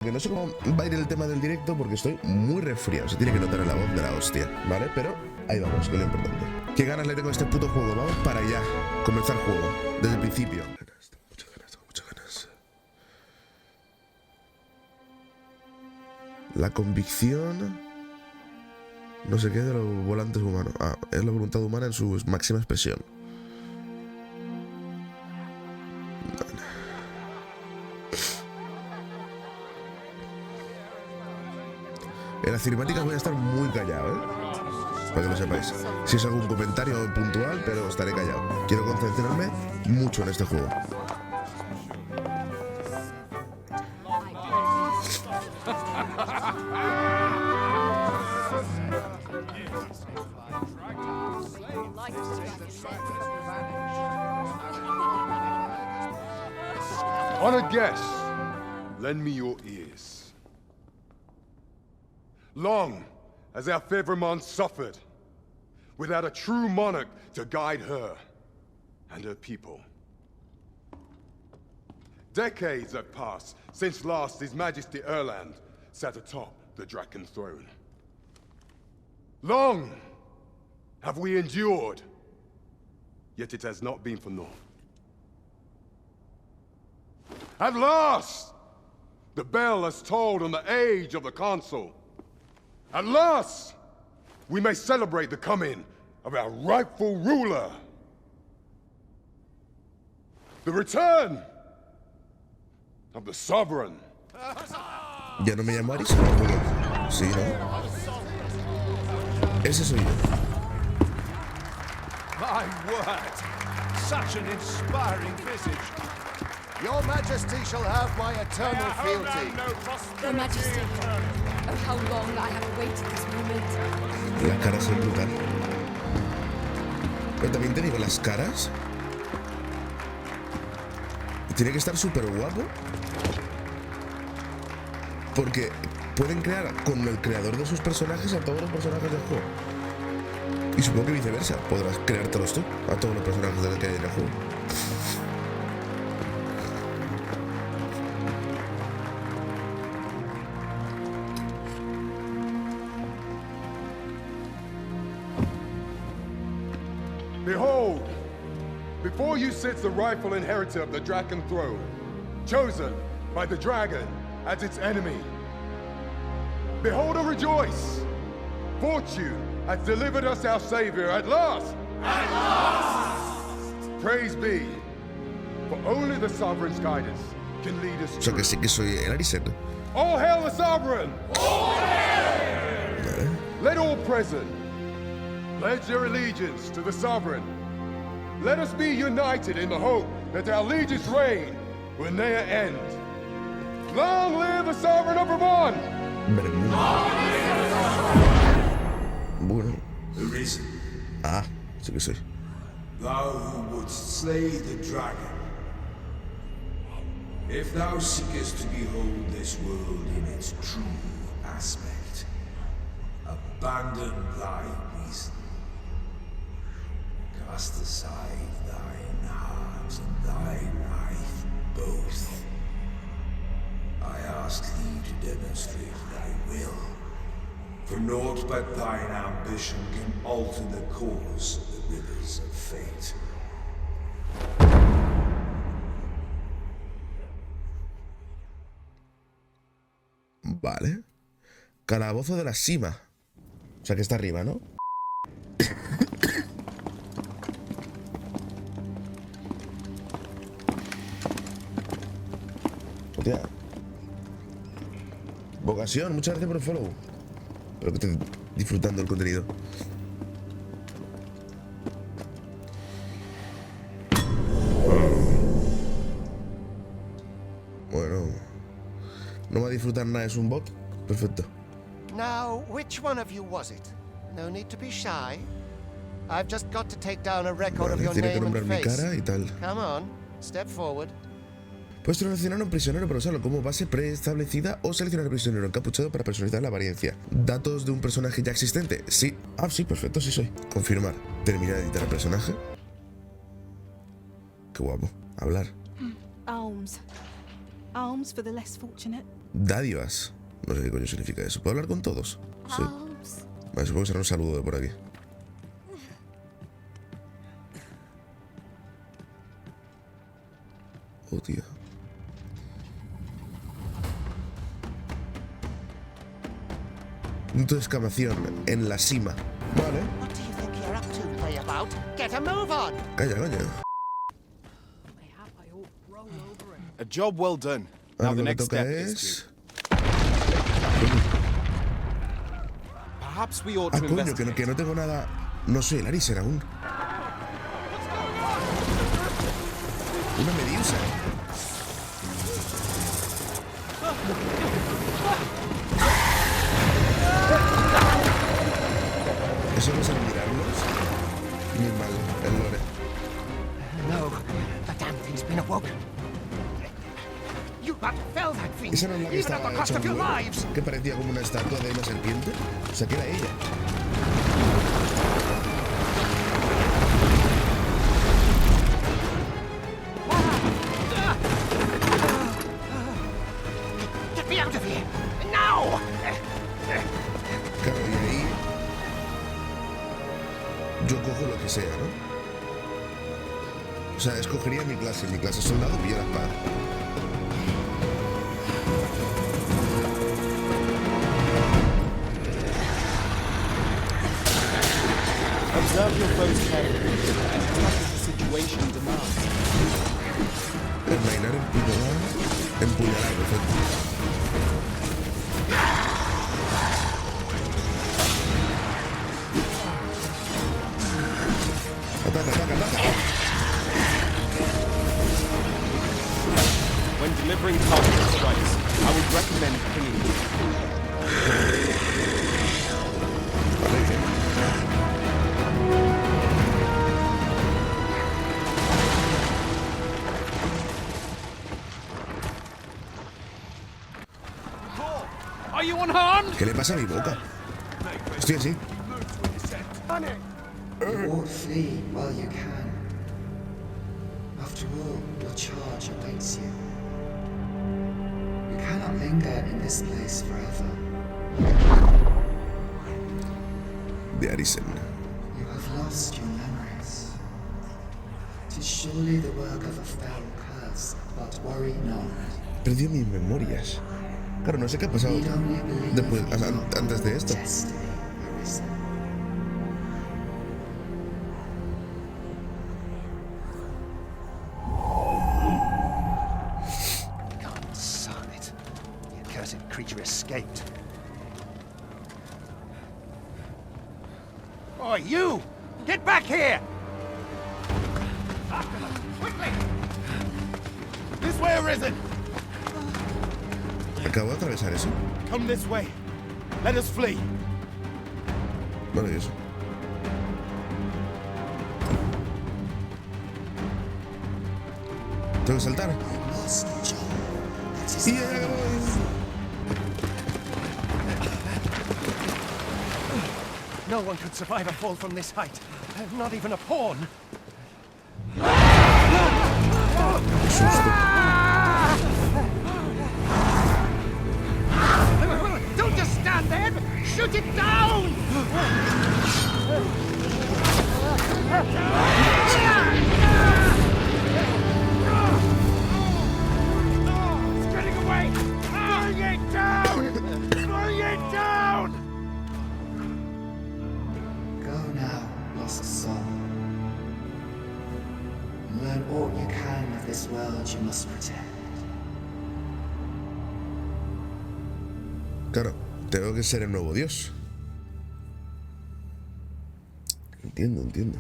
Que no sé cómo va a ir el tema del directo porque estoy muy resfriado. Se tiene que notar en la voz de la hostia, ¿vale? Pero ahí vamos, que es lo importante. ¿Qué ganas le tengo a este puto juego? Vamos para allá. Comenzar el juego. Desde el principio. Tengo muchas ganas. La convicción... No sé qué de los volantes humanos. Ah, es la voluntad humana en su máxima expresión. En las cinemáticas voy a estar muy callado, ¿eh? Para que lo sepáis. Si es algún comentario puntual, pero estaré callado. Quiero concentrarme mucho en este juego. Honored guests, lend me your ears. Long has our Ferrerons suffered, without a true monarch to guide her and her people. Decades have passed since last His Majesty Erland sat atop the Draken throne. Long have we endured, yet it has not been for naught. At last, the bell has tolled on the age of the Council. At last, we may celebrate the coming of our rightful ruler. The return of the sovereign. Ya no me llamo Aris. Sí, ¿no? Ese soy yo. My word! Such an inspiring visage. Your Majesty shall have my eternal fealty. Your Majesty, oh how long I have awaited this moment. La cara es brutal. Pero también te digo, las caras... Tiene que estar súper guapo. Porque pueden crear con el creador de sus personajes a todos los personajes del juego. Y supongo que viceversa. Podrás creártelos tú a todos los personajes del que hay en el juego. Behold, before you sits the rightful inheritor of the Draken throne, chosen by the dragon as its enemy. Behold and rejoice! Fortune has delivered us our savior at last! At last! Praise be, for only the sovereign's guidance can lead us O sea que sí que soy el Arisen. All hail the sovereign! All hail! Vale. Let all present pledge their allegiance to the sovereign. Let us be united in the hope that our allegiance reign will ne'er end. Long live the sovereign of Vermont! Bueno. The risen, Ah, sí que soy. thou who wouldst slay the dragon. If thou seekest to behold this world in its true aspect, abandon thy reason. Cast aside thine heart and thy life both. I ask thee to demonstrate thy will, for naught but thine ambition can alter the course of the rivers of fate. Vale. Calabozo de la cima. O sea que está arriba, ¿no? Hostia. Vocación, muchas gracias por el follow. Espero que estén disfrutando el contenido. Bueno. No va a disfrutar nada, es un bot. Perfecto. Now, which one of you was it? No need to be shy. I've just got to take down a record of Vale, your tiene que name nombrar and mi face. cara y tal. Come on, step forward. Puedes seleccionar a un prisionero para usarlo como base preestablecida o seleccionar a un prisionero encapuchado para personalizar la apariencia. ¿Datos de un personaje ya existente? Sí. Ah, sí, perfecto, sí soy. Confirmar. Terminar de editar el personaje. Qué guapo. Hablar. Alms. Alms for the less fortunate. Dádivas. No sé qué coño significa eso. ¿Puedo hablar con todos? Sí. Alms. Vale, supongo que será un saludo de por aquí. Oh, tío. Punto de exclamación en la cima. Vale. What do you think you're up to, playabout? Get a move on! Calla, coño. A job well done. Ahora Now the lo que next toca step is es... to... Perhaps we ought Ah, to coño, investigate. que no tengo nada... No soy el Ariser aún. Una medusa. ¿Eso no es al mirarlos? Muy mal, el lore. No, the damn thing's been awoke. You got to fell that thing, ¿Esa no es la que even at estaba the cost hecha of un your huevo? lives! Que parecía como una estatua de una serpiente. O sea, que era ella. Get me out of here! Now! Claro, y ahí... Yo cojo lo que sea, ¿no? O sea, escogería mi clase soldado y yo la espada. Observe your foes carefully, as the situation demands. Envainar, empuñalar, perfecto. Ataca, ataca, ataca. When delivering target strikes, I would recommend killing them. Vale, bien. Are you unharmed? ¿Qué le pasa a mi boca? Estoy así. You ought flee while you can. After all, your charge awaits you. You cannot linger in this place forever. De Arisen. You have lost your memories. 'Tis surely the work of a fell curse, but worry not. Perdió mis memorias. Claro, no sé qué ha pasado Need only believe después, in your antes de esto. destiny, Arisen. God, son it. The accursed creature escaped. Oh, you! Get back here! After them, quickly! This way, Arisen! Acabo de atravesar eso. Come this way. Let us flee. Bueno, y eso. Tengo que saltar. Lost John. That is Y ya voy. No one could survive a fall from this height. Not even a pawn. Don't just stand there! Shoot it down! It's getting away! Bring it down! Bring it down! Go now, lost soul. Learn all you can of this world you must protect. Claro, tengo que ser el nuevo dios. Entiendo, entiendo.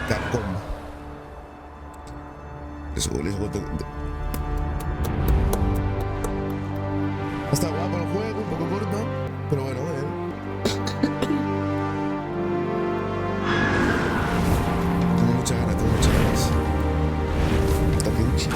Capcom. Let's go. Está guapo el juego, un poco corto, pero bueno, tengo muchas ganas, Takeuchi.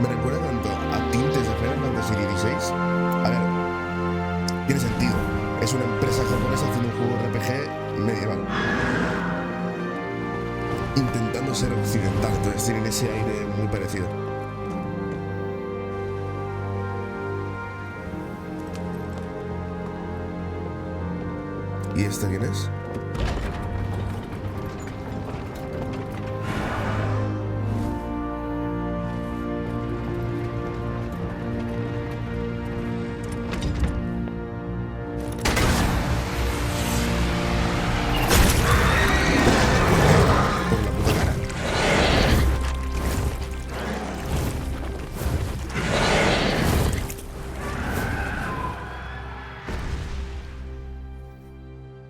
Me recuerda tanto a tintes de Final Fantasy XVI. A ver, tiene sentido. Es una empresa japonesa haciendo un juego RPG medieval. Intentando ser occidental, entonces tienen ese aire muy parecido. ¿Y esta quién es?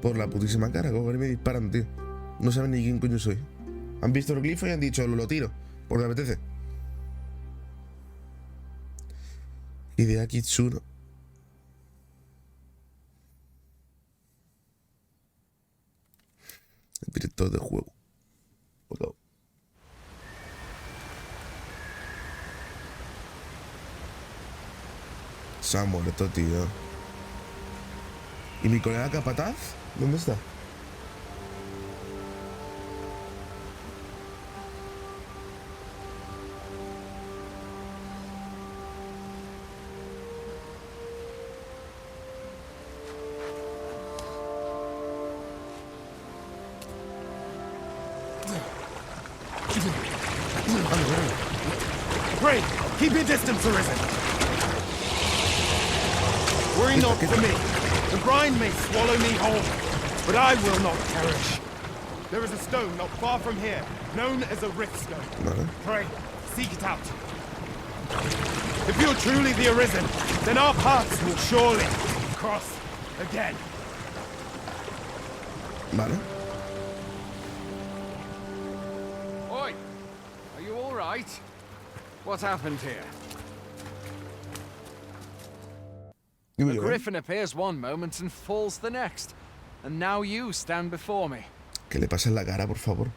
Por la putísima cara, como que me disparan, tío. No saben ni quién coño soy. Han visto el glifo y han dicho, lo tiro, porque me apetece. Idea Kitsuro. El director del juego. Por favor. Se ha muerto, tío. ¿Y mi colega capataz? ¿Dónde está? Pray, keep your distance, Arisen. Worry not for me. The brine may swallow me whole, but I will not perish. There is a stone not far from here, known as a rift stone. Vale. Pray, seek it out. If you're truly the Arisen, then our paths will surely cross again. Vale. Oi! Are you all right? What happened here? The griffin appears one moment and falls the next. And now you stand before me. ¿Qué le pasa en la cara, por favor?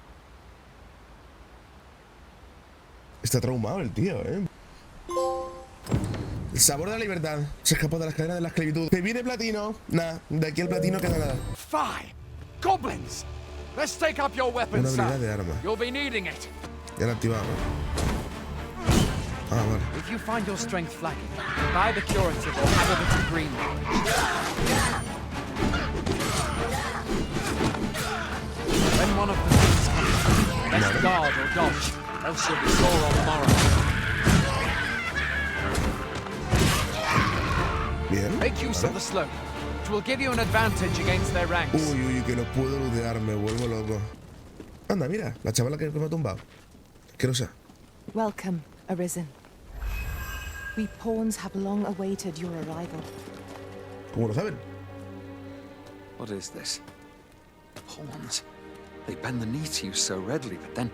Está traumado el tío, ¿eh? El sabor de la libertad. Se escapó de las cadenas de la esclavitud. ¿Te viene platino? Nah, de aquí el platino queda nada. Fie! Goblins! Let's take up your weapons, Una habilidad Sam. de arma. You'll be needing it. Ya la activamos. Ah, vale. If you find your strength flagging, buy the curative or have a bit of green. When one of the things comes, let's guard or dodge, else you'll be sore on the morrow. Bien. Make use of the slope, which will give you an advantage against their ranks. Uy, uy, que no puedo lootear, me vuelvo loco. Anda, mira, la chavala que me ha tumbado. Asquerosa. Welcome, Arisen. We pawns have long awaited your arrival. ¿Cómo lo saben? What is this? Pawns. They bend the knee to you so readily, but then...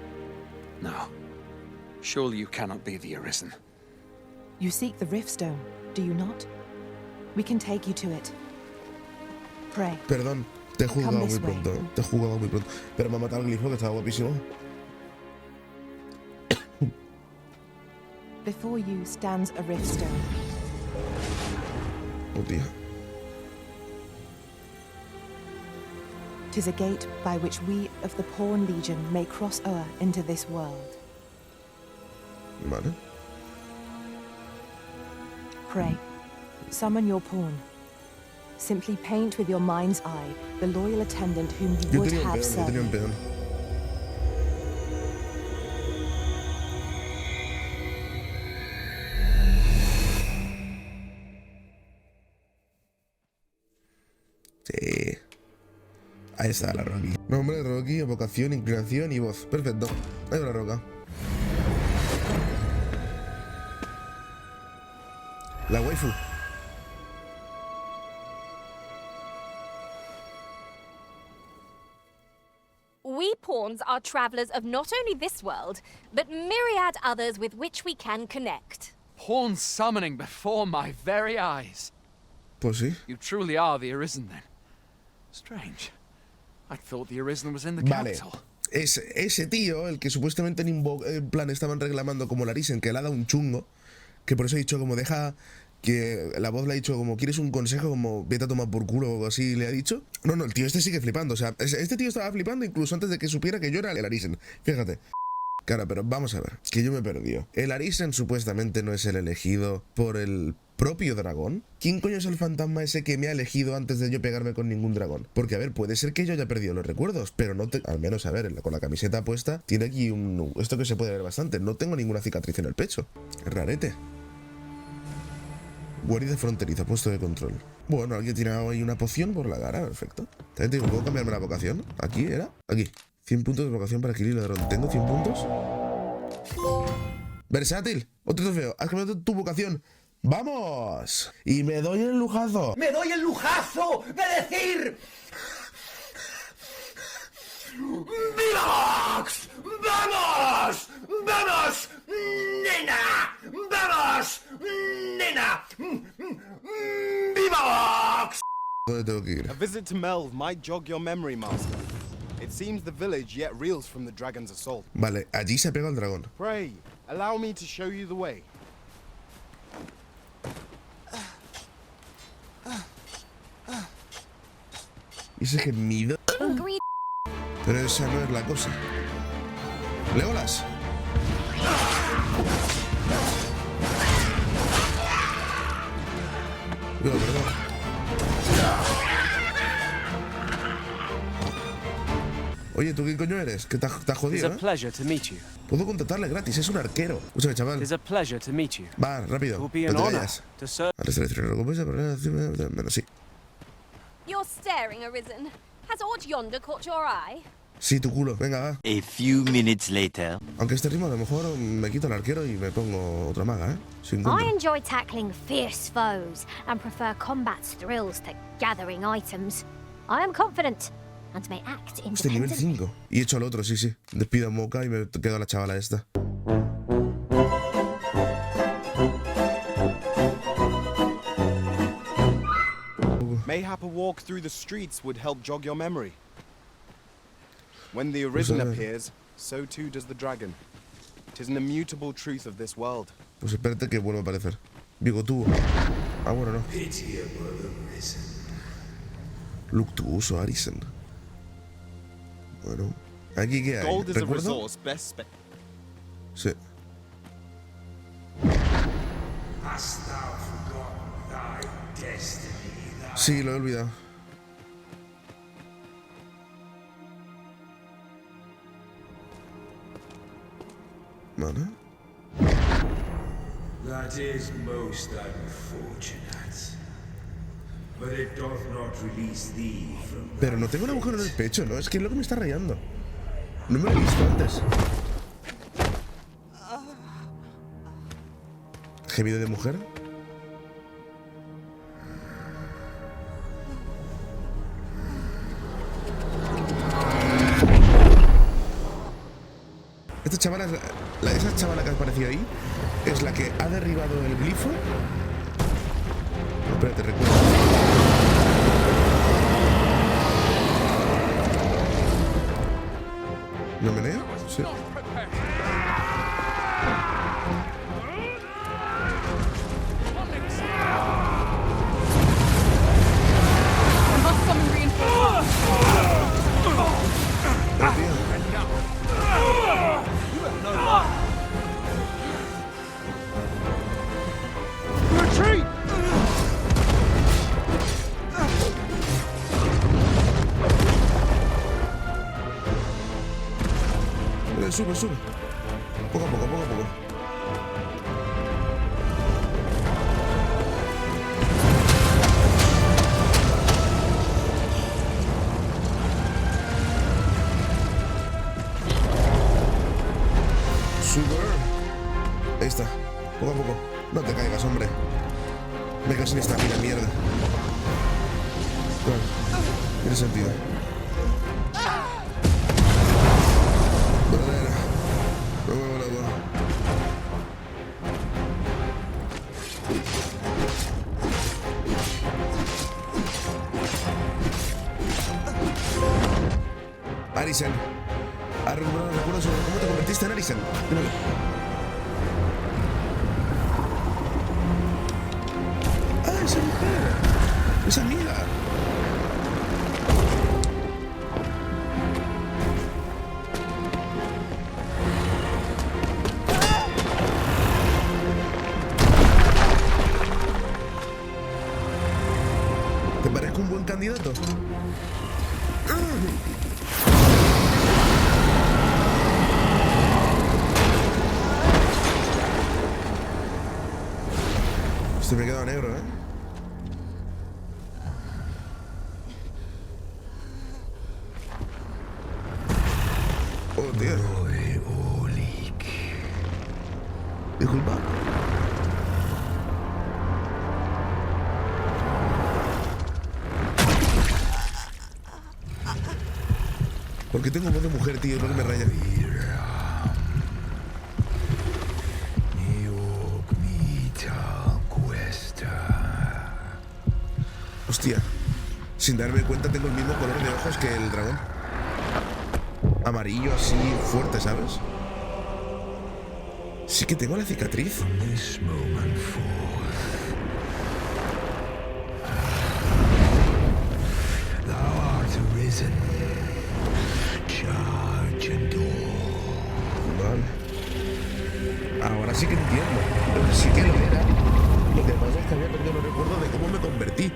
No. Surely you cannot be the Arisen. You seek the Riftstone, do you not? We can take you to it. Pray. Perdón, te he juzgado Come muy this way. pronto. Te he juzgado muy pronto. Pero me ha matado el glifo, que estaba guapísimo. Before you stands a Riftstone. Oh, tío. 'Tis a gate by which we of the Pawn Legion may cross o'er into this world. Vale. Pray, summon your pawn. Simply paint with your mind's eye the loyal attendant whom you Yo would tenía un have peón, yo tenía un served. peón. Sí. Ahí está la Rocky. Nombre de Rocky, evocación, inclinación y voz. Perfecto. Ahí va la roca. La waifu. We pawns are travelers of not only this world, but myriad others with which we can connect. Pawn summoning before my very eyes. Pues sí. You truly are the Arisen, then. Strange. I thought the Arisen was in the Vale. capital. es ese tío, el que supuestamente en plan estaban reclamando como Larisen, que le ha dado un chungo, que por eso he dicho como deja, que la voz le ha dicho como ¿quieres un consejo? Como vete a tomar por culo o algo así le ha dicho. No, el tío este sigue flipando, o sea, este tío estaba flipando incluso antes de que supiera que yo era el Larisen, fíjate. Claro, pero vamos a ver, que yo me he perdido. El Larisen supuestamente no es el elegido por el propio dragón. ¿Quién coño es el fantasma ese que me ha elegido antes de yo pegarme con ningún dragón? Porque a ver, puede ser que yo haya perdido los recuerdos, pero no al menos a ver, con la camiseta puesta, tiene aquí esto que se puede ver bastante. No tengo ninguna cicatriz en el pecho. Es rarete. Guarida fronteriza, puesto de control. Bueno, alguien tiene ahí una poción por la cara, perfecto. También te digo, ¿puedo cambiarme la vocación? ¿Aquí era? Aquí. 100 puntos de vocación para adquirir ladrón. ¿Tengo 100 puntos? Versátil, otro trofeo. Has cambiado tu vocación. ¡Vamos! Y me doy el lujazo. ¡Me doy el lujazo de decir! ¡Vivox! ¡Vamos! ¡Vamos! ¡Nena! ¡Vamos! ¡Nena! ¡Vivox! ¿Dónde tengo que ir? A visit to Melve might jog your memory, Master. It seems the village yet reels from the dragon's assault. Vale, allí se pega el dragón. Pray, allow me to show you the way. ¿Y ese gemido? Pero esa no es la cosa. ¡Leolas! No, perdón. Oye, ¿tú qué coño eres? Que te has jodido, ¿eh? Puedo contratarle gratis, es un arquero. Escúchame, chaval. Va, rápido. No te vayas. Ahora se le trae recompensa, pero menos sí. You're staring, Arisen. Has aught yonder caught your eye? Sí, tu culo. Venga, va. A few minutes later. Aunque este ritmo a lo mejor me quito el arquero y me pongo otra maga, ¿eh? Sin I enjoy tackling fierce foes and prefer combat's thrills to gathering items. I am confident and may act Este nivel independently. 5. Y he hecho al otro, sí. Despido a Moca y me quedo a la chavala esta. Mayhap a walk through the streets would help jog your memory. When the Arisen appears, so too does the dragon. 'Tis an immutable truth of this world. Pues espérate que vuelva a aparecer. Bigotubo. Ah, bueno, no. Luctuoso Arisen. Bueno. ¿Aquí qué hay? Gold is a ¿Recuerdo? resource best spent. Sí. Hast thou forgotten thy destiny? Sí, lo he olvidado. Vale. That is most unfortunate. But it doth not release thee from. Pero no tengo un agujero en el pecho, ¿no? Es que es lo que me está rayando. No me lo he visto antes. ¿Gemido de mujer? Esta chavala, esa chavala que ha aparecido ahí, es la que ha derribado el glifo. No, espérate, recuerdo. ¿Me meneo? Sí. Retreat! Sube, sube. Poco a poco, poco a poco. Sube. Ahí está. Poco a poco. No te caigas, hombre. Me quedo sin esta mierda. Claro. Tiene sentido. convertiste en Arisen. Dímelo. Ah, esa mujer. Esa amiga. ¿Te parezco un buen candidato? Este me he quedado negro, ¿eh? Oh, tío. Disculpa. Porque tengo voz de mujer, tío, es lo que me raya. Hostia, sin darme cuenta tengo el mismo color de ojos que el dragón. Amarillo así fuerte, ¿sabes? Sí que tengo la cicatriz. Vale. Ahora sí que entiendo. Sí que lo era. Lo que pasa es que había perdido los recuerdos de cómo me convertí.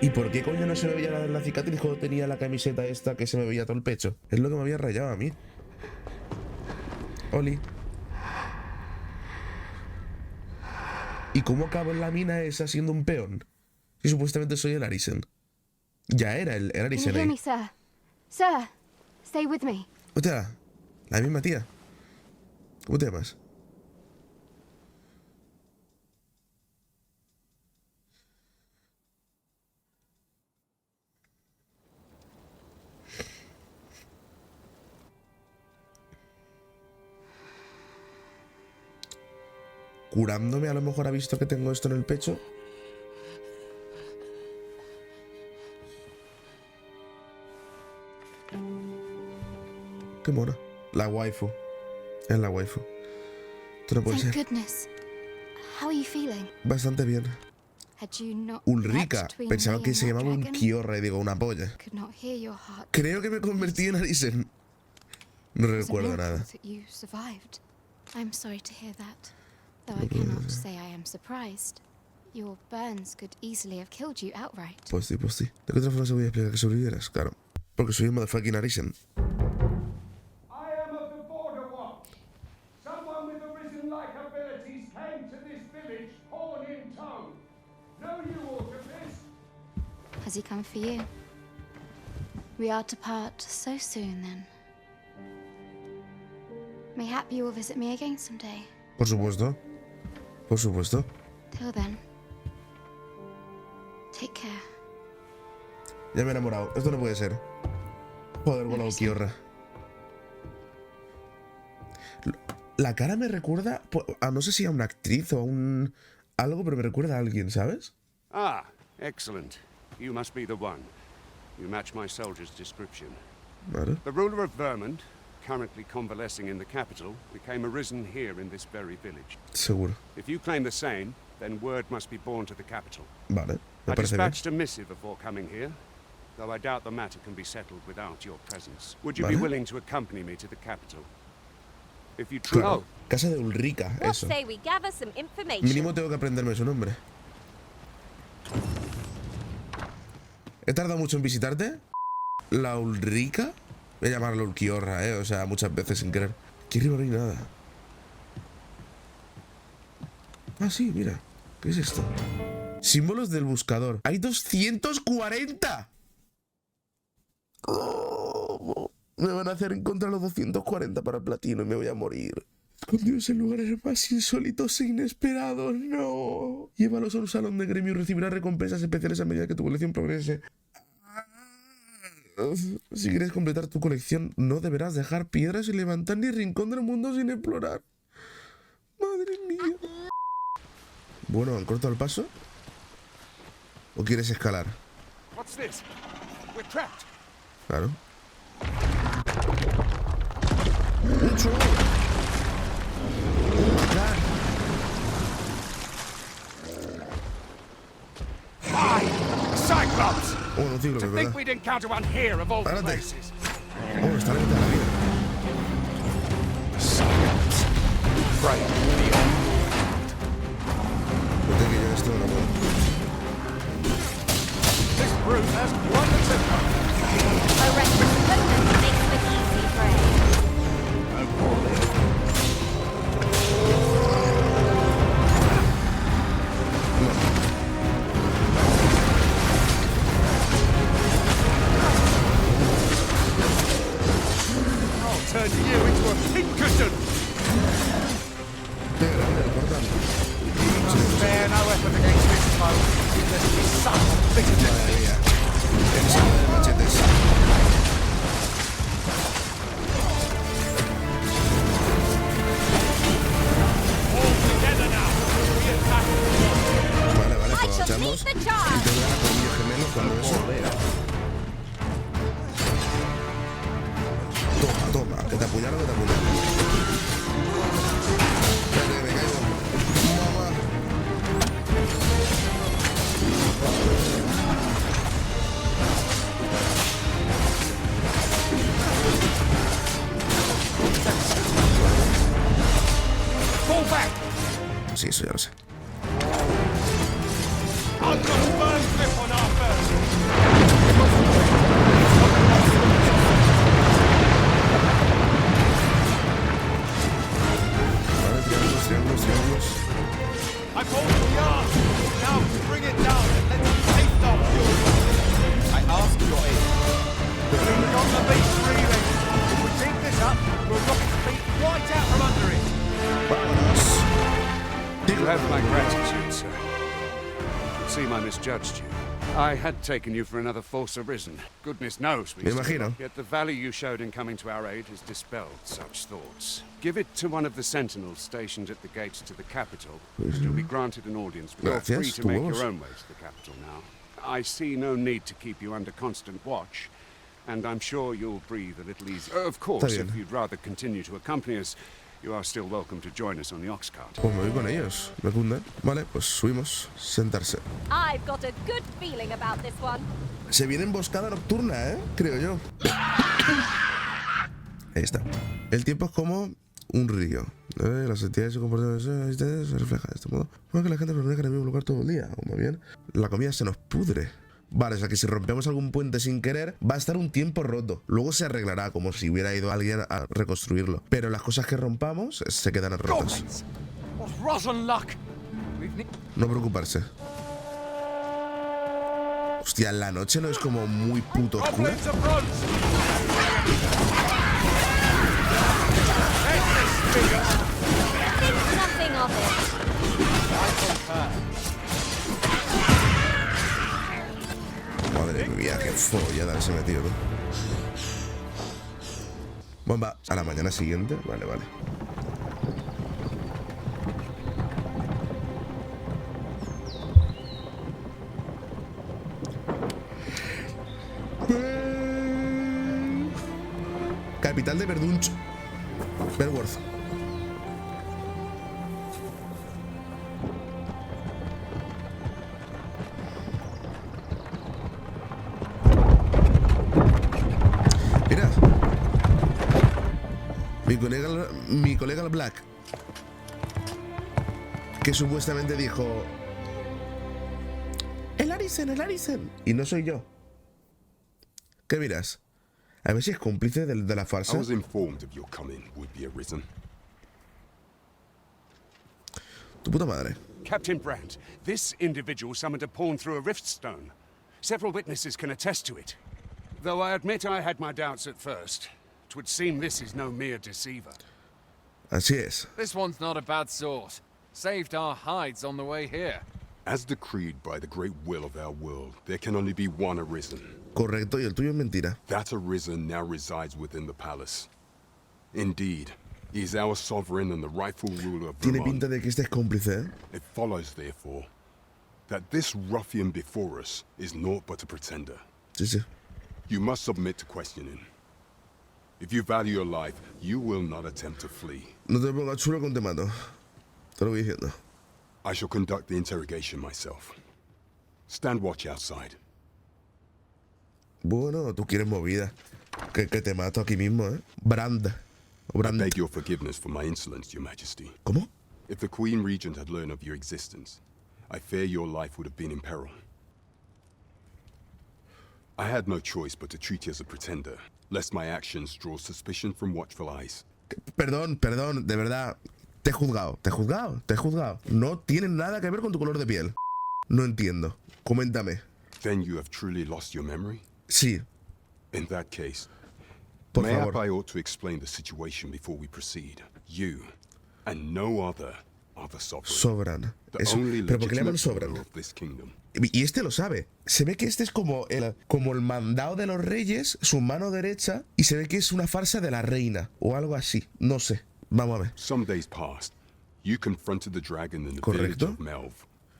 ¿Y por qué coño no se me veía la cicatriz cuando tenía la camiseta esta que se me veía todo el pecho? Es lo que me había rayado a mí. Oli. ¿Y cómo acabo en la mina esa siendo un peón? Si supuestamente soy el Arisen. Ya era el Arisen. Can you hear me, sir? Sir, stay with me. Hostia, la misma tía. ¿Cómo te llamas? Curándome, a lo mejor ha visto que tengo esto en el pecho. Qué mona. La waifu. Es la waifu. Esto no puede ser. Thank goodness. How are you feeling? Bastante bien. Had you not Ulrika. met between Pensaba me que and se that llamaba un dragon? Kiorra y digo una polla. Could not hear your heart. Creo que me convertí en Arisen. No It's a recuerdo miracle nada. that you survived. I'm sorry to hear that, though I cannot say I am surprised. Your burns could easily have killed you outright. Pues sí, pues sí. ¿De qué otra forma se voy a explicar que sobrevivieras? Claro. Porque soy un motherfucking Arisen. I am of the Border Watch. Someone with Arisen-like abilities came to this village, horn in tow. Know you aught of this? Has he come for you? We are to part so soon, then. Mayhap you will visit me again someday. Por supuesto. Por supuesto. Till then, take care. Ya me he enamorado. Esto no puede ser. Joder, volado Kiorra. La cara me recuerda a no sé si a una actriz o a un algo, pero me recuerda a alguien, ¿sabes? Ah, excellent. You must be the one. You match my soldier's description. Vale. The ruler of Vermont, currently convalescing in the capital, became arisen here in this very village. Seguro. If you claim the same, then word must be borne to the capital. Vale, me I parece bien. dispatched a missive before coming here, though I doubt the matter can be settled without your presence. Would you be Vale. willing to accompany me to the capital? If you Claro. Casa de Ulrika, eso. Say we gather some information. Mínimo tengo que aprenderme su nombre. ¿He tardado mucho en visitarte? ¿La Ulrika? Voy a llamarla Ulquiorra, o sea, muchas veces sin querer. Aquí arriba no hay nada. Ah, sí, mira. ¿Qué es esto? Símbolos del buscador. ¡Hay 240! ¿Cómo? Me van a hacer encontrar los 240 para platino y me voy a morir. Escondidos en lugares más insólitos e inesperados. ¡No! Llévalos a un salón de gremio y recibirás recompensas especiales a medida que tu colección progrese. Si quieres completar tu colección, no deberás dejar piedras sin levantar ni rincón del mundo sin explorar. Madre mía. Bueno, ¿han cortado el paso? ¿O quieres escalar? What's this? We're trapped. Claro. ¡Un troll! ¡Oh my god! Cyclops! Oh, no, tío, To think we'd encounter one here of all places. Oh, está la mitad de la vida. Cyclops. Right. Porque que yo esto no puedo. This brute has one that's a A reckless opponent makes for easy prey. No poorly. Turn you into a pincushion! Spare no effort against this foe. There's be some bitterness. All together now. We attack. Vale, vale, pues echamos. Y te voy a dar colmillo gemelo cuando eso. Toma, que te apuñalo, que te apuñalo. Espérate, que me caigo. Mamá. Fall back! Sí, eso ya lo sé. I've got a firm grip on our first. Triángulos. I pulled the yard. Now bring it down and let it taste off yours. I asked your aid. We've got the beast reeling. If we keep this up, we'll knock its feet right out from under it. You have my gratitude, sir. It seems I misjudged you. I had taken you for another false arisen. Goodness knows we Me imagino. Yet the value you showed in coming to our aid has dispelled such thoughts. Give it to one of the sentinels stationed at the gates to the capital, and you'll be granted an audience. But you're free to make your own way to the capital now. I see no need to keep you under constant watch, and I'm sure you'll breathe a little easier. Of course, if you'd rather continue to accompany us, you are still welcome to join us on the ox cart. Pues me voy con ellos, me cunde. Vale, pues subimos. Sentarse. I've got a good feeling about this one. Se viene emboscada nocturna, creo yo. Ahí está. El tiempo es como un río. Las actividades y comportamientos se reflejan de este modo. Puede que la gente permanezca en el mismo lugar todo el día. O más bien, la comida se nos pudre. Vale, o sea que si rompemos algún puente sin querer, va a estar un tiempo roto. Luego se arreglará, como si hubiera ido alguien a reconstruirlo. Pero las cosas que rompamos se quedan rotas. No preocuparse. Hostia, la noche no es como muy puto oscura. Madre mía, qué follada se metió, ¿no? Bomba, a la mañana siguiente. Vale, vale. Capital de Verdunch. Belworth. Mira. Mi colega el Black, que supuestamente dijo el Arisen. Y no soy yo. ¿Qué miras? A ver si es cómplice de la farsa. I was informed of your coming would be arisen. Tu puta madre. Captain Brandt, this individual summoned a pawn through a rift stone. Several witnesses can attest to it. Though I admit I had my doubts at first. It would seem this is no mere deceiver. Así es. This one's not a bad sort. Saved our hides on the way here. As decreed by the great will of our world, there can only be one arisen. Correcto, y el tuyo es mentira. That arisen now resides within the palace. Indeed, he is our sovereign and the rightful ruler of Tiene Vermont. pinta de que este es cómplice, It follows, therefore, that this ruffian before us is naught but a pretender. Sí, sí. You must submit to questioning. If you value your life, you will not attempt to flee. No te pongas chulo con te mato. Te lo voy diciendo. I shall conduct the interrogation myself. Stand watch outside. Bueno, tú quieres movida. Que te mato aquí mismo, ¿eh? Brand. I beg your forgiveness for my insolence, Your Majesty. ¿Cómo? If the Queen Regent had learned of your existence, I fear your life would have been in peril. I had no choice but to treat you as a pretender, lest my actions draw suspicion from watchful eyes. Perdón, de verdad. Te he juzgado. No tiene nada que ver con tu color de piel. No entiendo. Coméntame. Then you have truly lost your memory? Sí. In that case, Por mayhap favor. I ought to explain the situation before we proceed. You, and no other, are the sovereign. Sobran. The Eso. only ¿Pero por qué le llaman legitimate Sobran? ruler of this kingdom. Y este lo sabe. Se ve que este es como el mandado de los reyes, su mano derecha, y se ve que es una farsa de la reina, o algo así. No sé. Vamos a ver. Some days passed. You confronted the dragon in the village of Melv,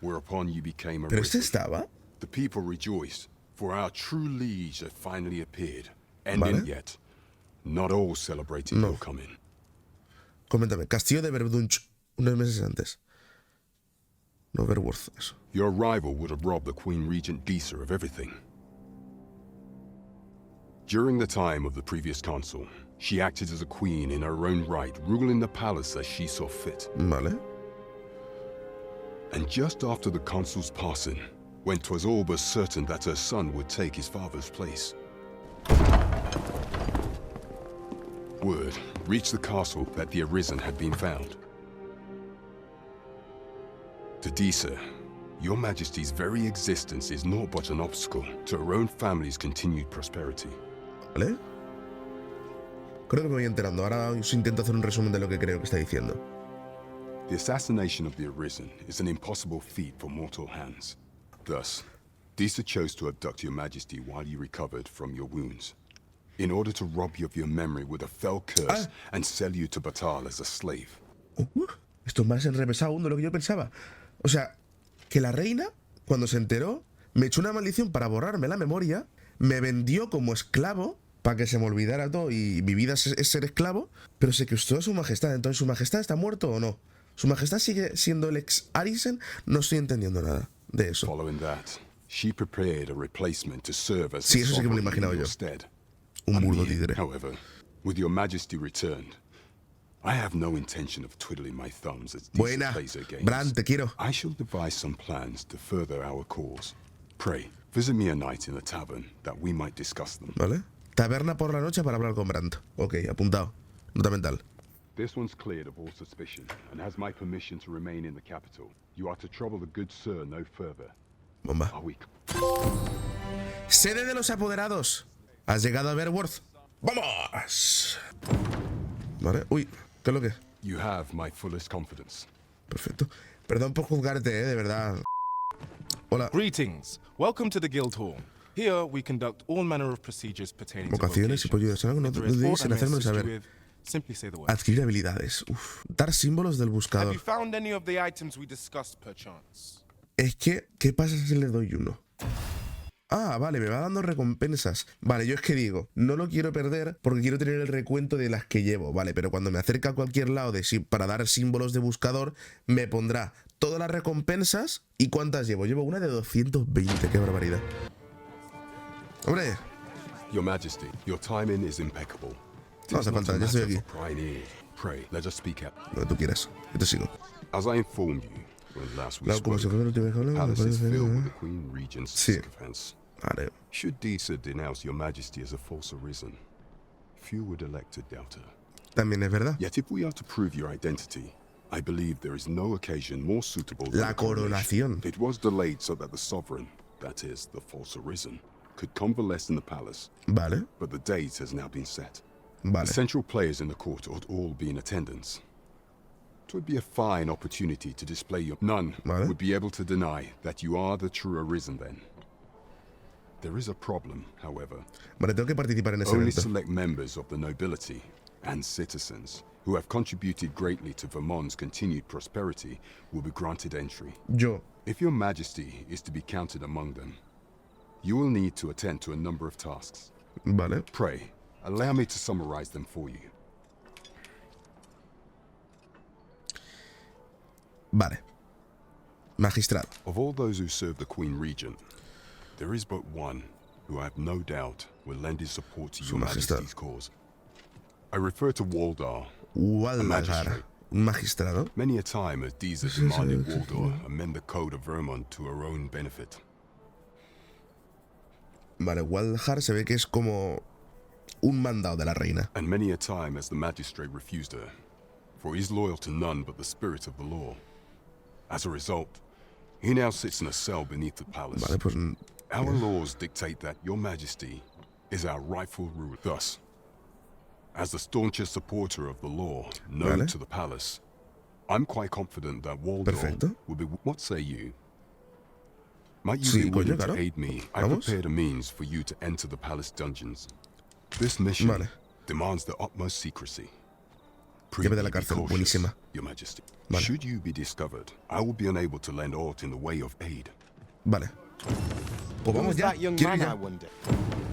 whereupon you became a ¿Pero este risen. estaba? The people rejoiced, for our true liege had finally appeared. And Vale. yet, not all celebrated your coming. Coméntame. Castillo de Verdunch, unos meses antes. No Verworth, eso. Your rival would have robbed the Queen Regent Disa of everything. During the time of the previous consul, she acted as a queen in her own right, ruling the palace as she saw fit. Vale. And just after the consul's passing, when 'twas all but certain that her son would take his father's place, word reached the castle that the Arisen had been found. To Disa, your Majesty's very existence is naught but an obstacle to her own family's continued prosperity. ¿Vale? Creo que me voy enterando. Ahora os intento hacer un resumen de lo que creo que está diciendo. The assassination of the Arisen is an impossible feat for mortal hands. Thus, Disa chose to abduct your Majesty while you recovered from your wounds, in order to rob you of your memory with a fell curse and sell you to Batal as a slave. Esto es más enrevesado aún de lo que yo pensaba. O sea, que la reina, cuando se enteró, me echó una maldición para borrarme la memoria, me vendió como esclavo para que se me olvidara todo y mi vida es ser esclavo, pero se custodió a su majestad. Entonces, ¿su majestad está muerto o no? ¿Su majestad sigue siendo el ex Arisen? No estoy entendiendo nada de eso. Following that, she prepared a replacement to serve as Sí, eso sí que me lo he imaginado yo. Un burdo tigre. However, with your Majesty returned, I have no intention of twiddling my thumbs as Disa Buena. plays her games. Bran, te quiero. I shall devise some plans to further our cause. Pray, visit me a night in the tavern that we might discuss them. ¿Vale? Taberna por la noche para hablar con Brandt. Ok, apuntado. Nota mental. This one's cleared of all suspicion and has my permission to remain in the capital. You are to trouble the good sir no further. Bomba. Are we... Sede de los apoderados. ¿Has llegado a Verworth? ¡Vamos! Vale. Uy, ¿qué es lo que? You have my fullest confidence. Perfecto. Perdón por juzgarte, de verdad. Hola. Greetings. Welcome to the guild hall. Here we conduct all manner of procedures pertaining to Vocaciones y pollo de salgo. No dudéis en hacerme saber. Simply say the word. Adquirir habilidades. Uf. Dar símbolos del Have buscador. you found any of the items we discussed, perchance? Es que, ¿qué pasa si le doy uno? Ah, vale, me va dando recompensas. Vale, yo es que digo, no lo quiero perder porque quiero tener el recuento de las que llevo, vale, pero cuando me acerca a cualquier lado para dar símbolos de buscador, me pondrá todas las recompensas y cuántas llevo. Llevo una de 220, qué barbaridad. ¡Hombre! Your Majesty, your timing is impeccable. No hace falta, ya estoy aquí. Pray, let us speak out. Lo que tú quieras, yo te sigo. As I informed you when last we Claro, como spoke, si fuera la última vez que the hablamos, palace is me parece, filled ¿eh? with the Queen Regent's Sí. sycophants. Vale. Should Disa denounce your Majesty as a false arisen, few would elect to doubt her. También es verdad. Yet if we are to prove your identity, I believe there is no occasion more suitable than La the coronation. coronación. It was delayed so that the sovereign, that is, the false arisen, could convalesce in the palace. Vale. But the date has now been set. Vale. The central players in the court ought all be in attendance. It would be a fine opportunity to display your... None would be able to deny that you are the true arisen then. There is a problem, however. Vale, tengo que participar en ese Only evento. select members of the nobility and citizens who have contributed greatly to Vermont's continued prosperity will be granted entry. Yo. If your Majesty is to be counted among them, you will need to attend to a number of tasks. Vale. Pray, Allow me to summarize them for you. Vale. Magistrado. Of all those who serve the Queen Regent, there is but one who I have no doubt will lend his support to Your Majesty's cause. I refer to Waldar, a magistrate. Un magistrado. Many a time has Deezer demanded Waldar amend the code of Vermont to her own benefit. Vale, Waldar se ve que es como un mandado de la reina. And many a time has the magistrate refused her, for he is loyal to none but the spirit of the law. As a result, he now sits in a cell beneath the palace. Vale, pues, our laws dictate that Your Majesty is our rightful ruler. Thus, as the staunchest supporter of the law known to the palace, I'm quite confident that Waldor will be... What say you? Might you be willing to aid me? I've prepared a means for you to enter the palace dungeons. This mission demands the utmost secrecy. Lleve de la cárcel, buenísima. Your Majesty. Should you be discovered, I will be unable to lend aught in the way of aid. Vale. Pues vamos ya.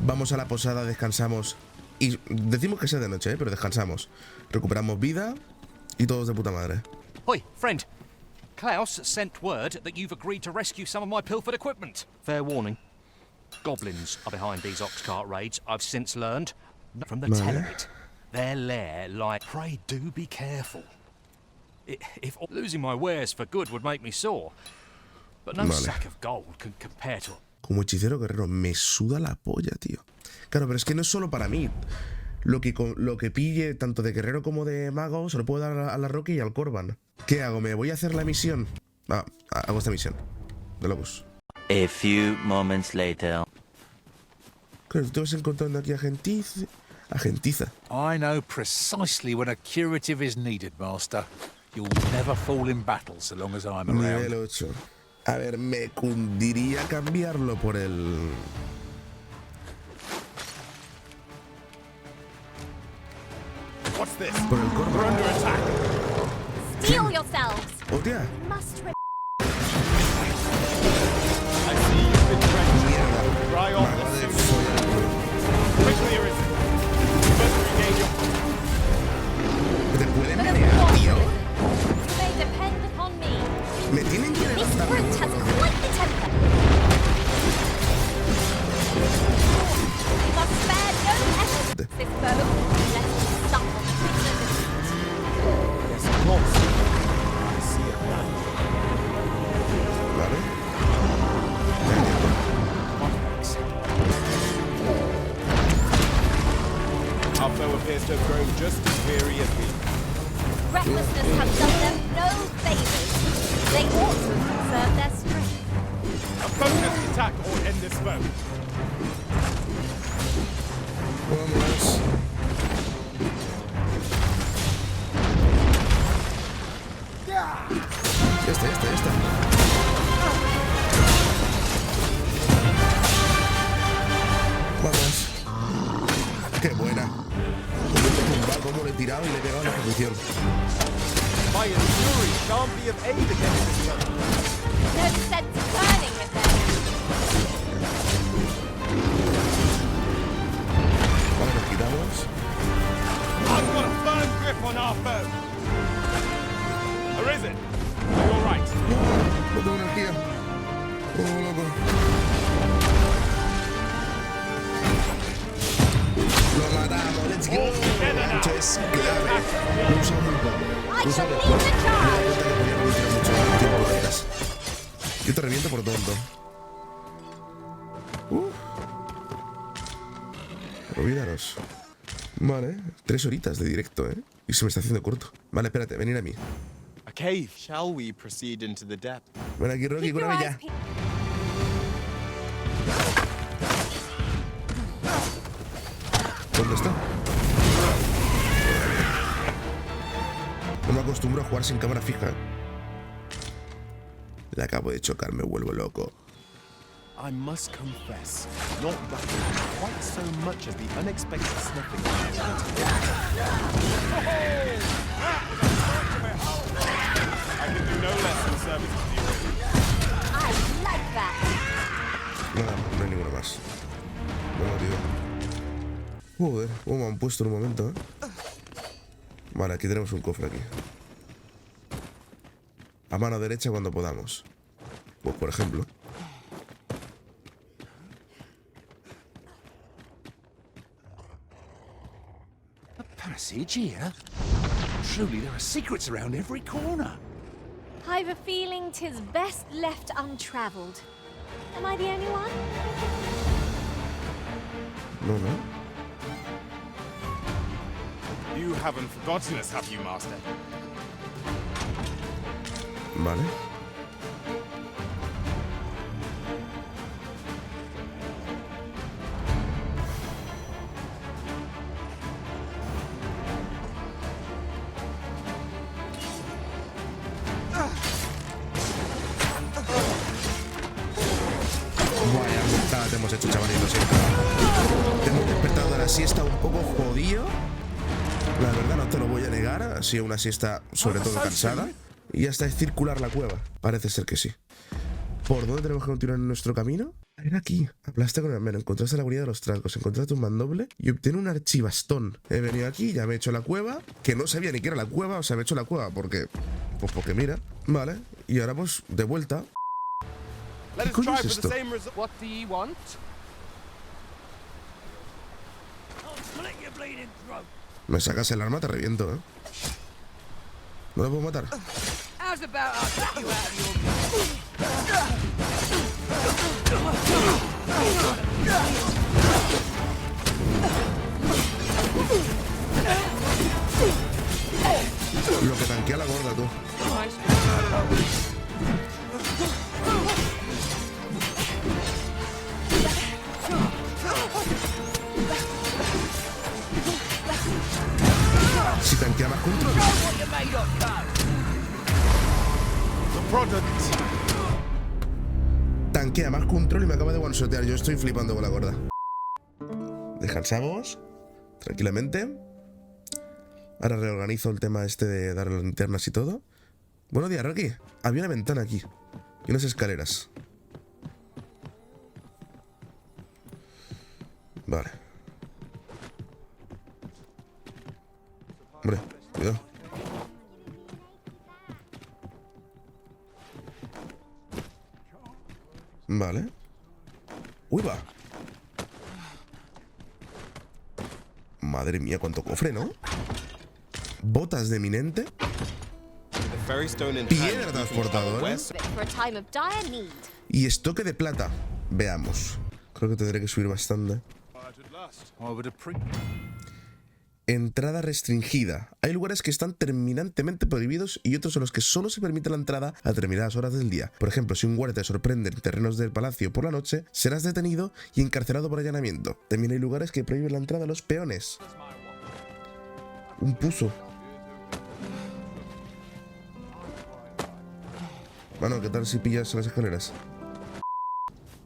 Vamos a la posada, descansamos. Y decimos que sea de noche, pero descansamos. Recuperamos vida y todos de puta madre. Oi, friend. Klaus sent word that you've agreed to rescue some of my pilfered equipment. Fair warning. Goblins are behind these ox cart raids, I've since learned. From the tell of it. Their lair like... Pray do be careful. If losing my wares for good would make me sore. But no sack of gold can compare to... Como hechicero guerrero, me suda la polla, tío. Claro, pero es que no es solo para mí. Lo que pille, tanto de guerrero como de mago, se lo puedo dar a la Rocky y al Corban. ¿Qué hago? ¿Me voy a hacer la misión? Ah, hago esta misión. De locos. A few moments later. Claro, tú vas encontrando aquí a Gentiza. I know precisely when a curative is needed, Master. You'll never fall in battle so long as I'm around. Nivel 8. A ver, me cundiría cambiarlo por el... What's this? Por el Corban. We're under attack. Steel yourselves. Hostia. Must I see you've been drenched. Dry off the suit. Quickly, Arisen. You must regain your... ¿Te pueden menear, tío? They depend upon me. Me tienen que levantar. This brute has quite the temper. We must spare no effort. This bow, lest it stumble between the defeat. Yes, of course. I see it now. Vale. Our foe appears to have grown just as weary as we. Recklessness has done them no favors. They ought to have conserved their strength. A focused attack ought end this foe. Vamos. Ya está. Vamos. Qué buena. Cómo le he tirado y le he pegado en la ejecución. My fury can't be of aid against this foe. No sense turning with them. Vale, nos quitamos. I've got a firm grip on our foe. Arisen, are you all right? No tengo energía. Oh, loco. Lo matamos, let's go. Esto es clave. Lo usamos muy poco. Lo usamos después. Me doy cuenta que podía haber tirado mucho tiempo detrás. Yo te reviento por tonto. Olvidaros. Vale, 3 horitas de directo, y se me está haciendo corto. Vale, espérate, venir a mí. A cave. Shall we proceed into the depth? Ven aquí, Rocky, cúrame ya. ¿Dónde está? No me acostumbro a jugar sin cámara fija. Le acabo de chocar, me vuelvo loco. I must confess, not quite so much as the unexpected sniffing. I can do no less in service to you. I like that. No hay ninguno más. Bueno, tío. Joder, cómo me han puesto en un momento, ¿eh? Vale, aquí tenemos un cofre aquí. A mano derecha cuando podamos. Pues por ejemplo. A passage here? Truly, there are secrets around every corner. I've a feeling 'tis best left untravelled. Am I the only one? No, no. You haven't forgotten us, have you, Master? Vale. Vaya putada te hemos hecho, chavalitos. Te hemos despertado de la siesta un poco jodido. La verdad no te lo voy a negar. Ha sido una siesta sobre todo cansada. Y hasta es circular la cueva. Parece ser que sí. ¿Por dónde tenemos que continuar en nuestro camino? Era aquí. Hablaste con el almeno, encontraste la guarida de los trasgos, encontraste un mandoble y obtiene un archibastón. He venido aquí, ya me he hecho la cueva, que no sabía ni que era la cueva, o sea, me he hecho la cueva porque... Pues porque mira, vale. Y ahora pues, de vuelta. ¿Qué coño es esto? What do you want? Me sacas el arma, te reviento, ¿eh? ¿No lo puedo matar? How's about I get you out of Lo que tanquea la gorda, tú. Si tanquea más control. Tanquea más control y me acaba de one-shotear. Yo estoy flipando con la gorda. Descansamos tranquilamente. Ahora reorganizo el tema este de dar las linternas y todo. Buenos días, Rocky. Había una ventana aquí y unas escaleras. Vale. Hombre, cuidado. Vale. Uy, va. Madre mía, cuánto cofre, ¿no? Botas de eminente. Piedra transportadora. Y estoque de plata. Veamos. Creo que tendré que subir bastante. Entrada restringida. Hay lugares que están terminantemente prohibidos y otros en los que solo se permite la entrada a determinadas horas del día. Por ejemplo, si un guardia te sorprende en terrenos del palacio por la noche, serás detenido y encarcelado por allanamiento. También hay lugares que prohíben la entrada a los peones. Un puso. Bueno, ¿qué tal si pillas las escaleras?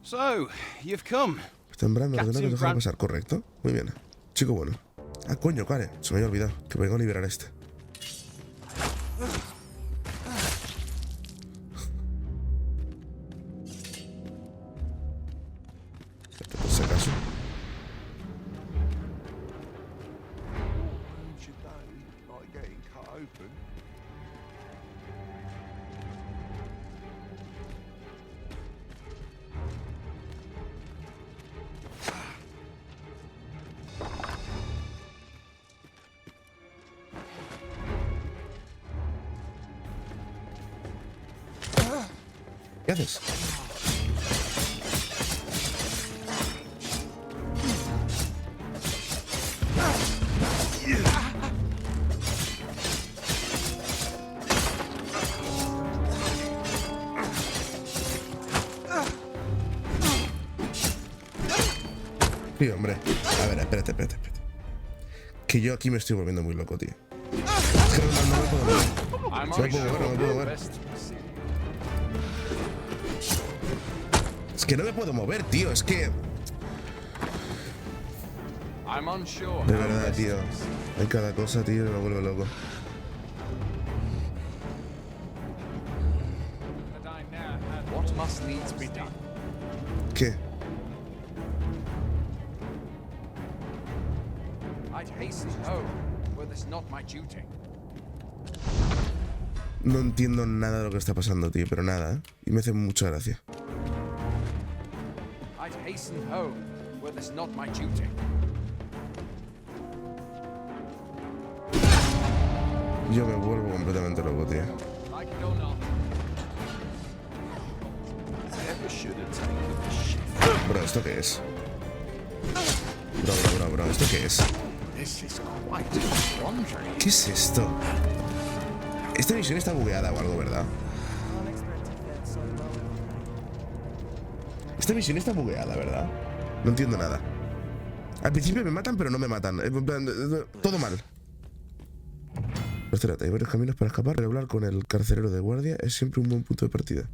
So, you've come. Está en brando, ordena que os deja pasar, correcto. Muy bien. Chico bueno. Ah, coño, Kare, se me había olvidado que vengo a liberar a este. Por si acaso. ¿Qué haces? Sí, hombre. A ver, espérate. Que yo aquí me estoy volviendo muy loco, tío. Es que no me puedo mover. No me puedo mover. Es que no me puedo mover, tío. Es que... De verdad, tío. Hay cada cosa, tío, que me vuelve loco. must needs be done. ¿Qué? hasten home, were this not my duty. No entiendo nada de lo que está pasando, tío, pero nada, ¿eh? Y me hace mucha gracia. I'd hasten home, were this not my duty. Yo me vuelvo completamente loco, tío. Like it or not. Bro, ¿esto qué es? Bro, ¿esto qué es? ¿Qué es esto? Esta misión está bugueada o algo, ¿verdad? Esta misión está bugueada, ¿verdad? No entiendo nada. Al principio me matan, pero no me matan. Todo mal. Pero espérate, hay varios caminos para escapar. Pero hablar con el carcelero de guardia es siempre un buen punto de partida.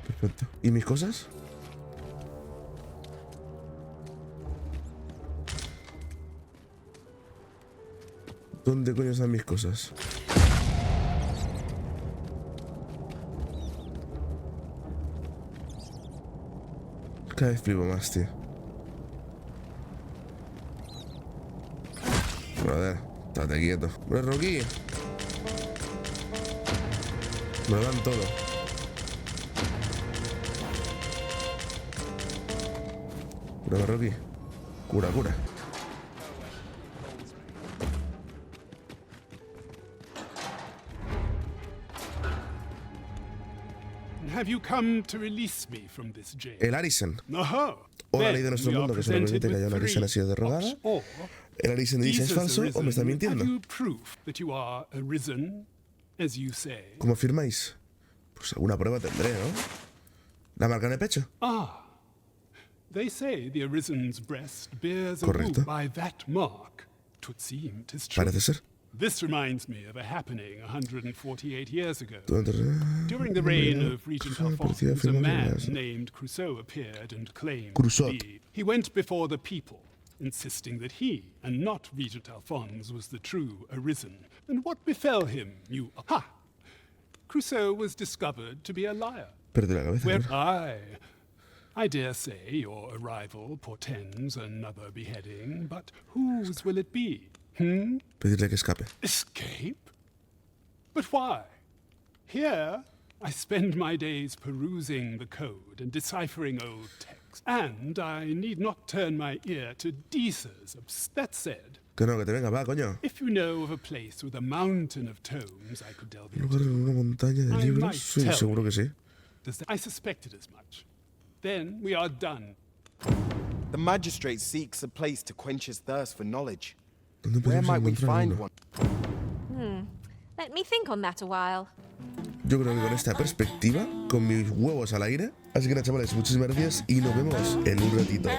Perfecto. ¿Y mis cosas? ¿Dónde coño están mis cosas? Cada vez flipo más, tío. Joder, estate quieto. Bro, Rocky. Me lo dan todo. Bro, Rocky. Cura. Have you come to release me from this jail? El Arisen. Aha. O la ley de nuestro mundo, que solo permite que haya una Arisen así derogada. El Arisen dice, ¿es falso o me está mintiendo? ¿Cómo afirmáis? Pues alguna prueba tendré, ¿no? ¿La marca en el pecho? They say the Arisen's breast bears a wound by that mark. Twould seem 'tis true. Parece ser. This reminds me of a happening 148 years ago. During the reign of Regent Alphonse, a man named Crusoe appeared and claimed leave. He went before the people, insisting that he, and not Regent Alphonse, was the true Arisen. And what befell him, you... Aha! Crusoe was discovered to be a liar. Where I dare say your arrival portends another beheading, but whose will it be? Pedirle que escape. Escape? But why? Here, I spend my days perusing the code and deciphering old texts. And I need not turn my ear to Deesa's. That said, que no, que te venga, va, coño. If you know of a place with a mountain of tomes I could delve into. ¿Un lugar en una montaña de libros? Sí, seguro que sí. I suspected as much. Then we are done. The magistrate seeks a place to quench his thirst for knowledge. Where might we find one? Let me think on that a while. Yo creo que con esta perspectiva, con mis huevos al aire. Así que nada, chavales, muchísimas gracias y nos vemos en un ratito.